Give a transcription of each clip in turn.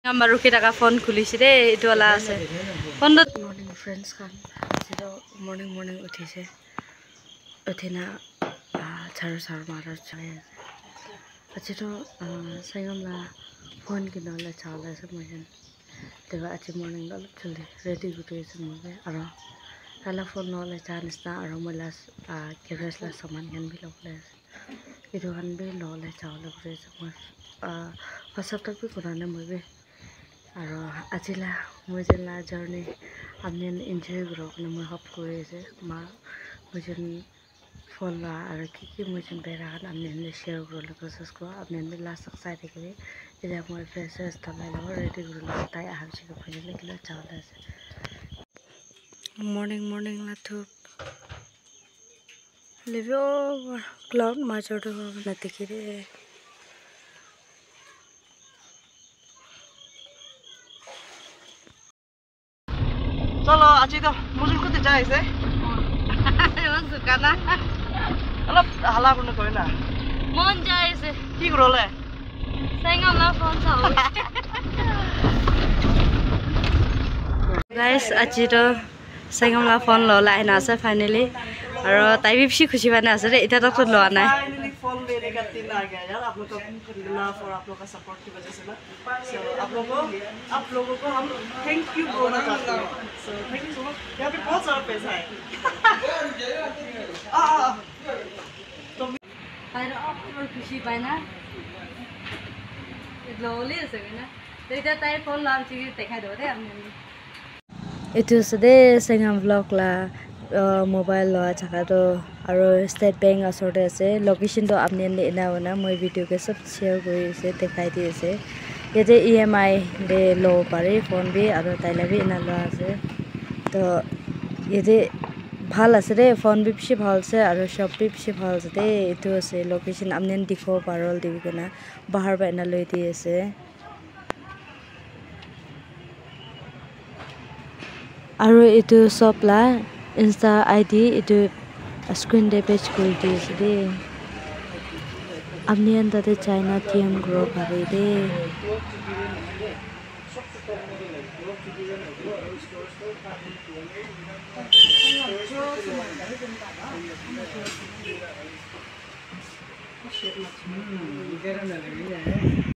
আমাৰ ৰখি থকা ফোন খুলিছে দেই এইটো ওলা আছে ফোনত মৰ্নিং ফ্ৰেণ্ডছ খান আজিতো মৰ্নিং উঠিছে উঠিনা ঝাৰু মাৰাৰ চাই আছে আজিতো চাইগমলা ফোন কিনলে চাওলে আছে মই যেন তেবা আজি মৰ্নিং অলপ জলদি ৰেডি কৰি আছে মই আৰু কালা ফোন নহ'লে চা নিচিনা আৰু মই লাষ্ট কেৰেছলা সামান খান বি ল'বলৈ আছে এইটো খান বি নহ'লে চাওলে কৰি আছে মই সপ্তাহ বি কৰা নাই মই বি আৰু আজিলা মই যেন জাৰ্ণি আপনি এনজয় কৰক মই হপ কৰি আছে মা মই যেন ফোন লোৱা আৰু কি মই যেন বেৰা খান আপনি শ্বেয়াৰ কৰিবলৈ প্ৰচেছ কৰা আপনি লাষ্ট চাই থাকিবি এতিয়া মই ফ্ৰেছ ঢলাই ল'ব ৰেডি কৰি ল'ব তাই আহাৰ পিছত ফাইনেলি কিলো চাওলে আছে মৰ্নিং লাথু লিভ ক্লাউড মাজৰটো নাদেখি দে চলো আজি তো মুজুল করতে যাইছে জুকানা অলপ হালা বন্ধ করে না মন যাইছে কি করলে সাইগমলা ফোন চাও গাইস আজি তো সাইগমলা ফোন ললা আইনা আছে ফাইনালি আৰু তাই বিপছি খুশি বানে আছে ৰে এটা তো লোৱা নাই फाइनली फोन लेने का दिन आ गया यार आप लोग का लव और आप लोग का सपोर्ट की वजह से ना सो आप लोगों को हम थैंक यू बोलना चाहते हैं so thank you so much यहाँ पे बहुत सारा पैसा है তাইৰ অপৰ খুশি পায় না ললি আছে না তেতিয়া তাইৰ ফোন লাম চিগি দেখাই দিব দে আমি এইটো আছে দে চেঙা ব্লগ লা মোবাইল লোৱা জাগাটো আৰু ষ্টেট বেংক ওচৰতে আছে লোকেশ্যনটো আপুনি এনাওনা মই ভিডিঅ'কে চব শ্বেয়াৰ কৰি আছে দেখাই দি আছে ইয়াতে EMI দে ল'ব পাৰি ফোন বি আৰু তাইলা বি এনা লোৱা আছে তো ইয়াতে ভাল আছে দে ফোন বি বেছি ভাল আছে আৰু সব বি বেছি ভাল আছে দে এইটো আছে লোকেশ্যন আপুনি দেখিব পাৰল দিবি কেনা বাহাৰ পৰা এনা লৈ দি আছে আৰু এইটো সব লা ইনষ্টা ID এইটো স্ক্ৰিন দে পেজ কৰি দি আছে দে আপনি তাতে চাইনা টিএম গ্রো পারে দে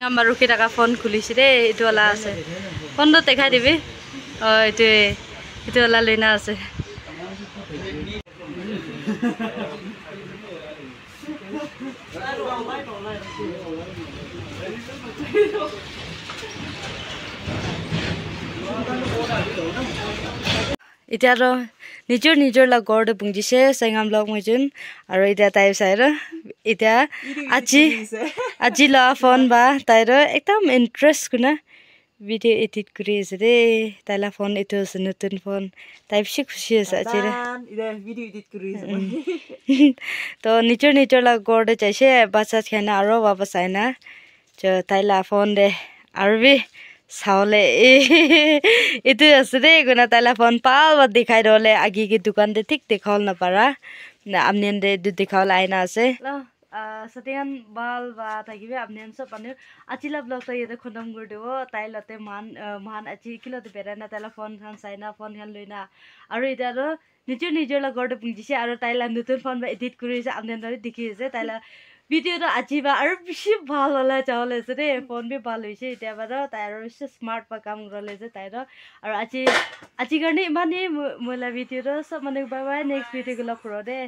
আমার রুখি টাকা ফোন খুলিছে দে এইটো ওলা আছে ফোনটো দেখাই দিবি এইটো ওলা লইনা আছে এতিয়া তো নিজৰ লগৰতে পুঞ্জিছে চেঙাম ব্লগ মইজন আৰু এতিয়া তাই চাই ৰ এতিয়া আজি লোৱা ফোন বা তাইৰ একদম ইণ্টাৰেষ্ট কুনা ভিডিঅ' এডিট কৰি আছে দে তাইলা ফোন এইটো আছে নতুন ফোন তাই বেছি খুশি আছে আজি ভিডিঅ' এডিট কৰি আছে তো নিজৰ লগৰতে চাইছে বাচ্চা খানা আৰু বাবা চাই না তাইলা ফোন দে আৰু বি চাওলে এইটো আছে দে গুনা তাইলা ফোন পাল দেখাই দলে আগে কি দোকান দে ঠিক দেখাল না পারা আপনি দে দেখাল আইনা আছে সতিয়ান বাল বা থাকিবে আপনি সব পানি আচিলা ব্লগ তো ইতে খতম কৰি দিব তাই লতে মান আজি কিলতে বেৰা না তাইলা ফোন খান চাইনা ফোন খান লইনা আৰু ইতাৰো নিজৰ লগৰতে পুঞ্জিছে আৰু তাইলা নতুন ফোন বা এডিট কৰিছে আপনি দৰে দেখি আছে তাইলা ভিডিঅ'টো আজি বা আৰু বেছি ভাল হলে চাওলে আছে দে ফোন বি ভাল হৈছে এতিয়া বাৰু তাই আৰু বেছি স্মাৰ্ট বা কাম কৰলে যে তাইৰ আৰু আজি কাৰণে ইমানেই মহিলা ভিডিঅ'টো চব মানে বাই নেক্সট ভিডিঅ' লগ কৰোঁ দে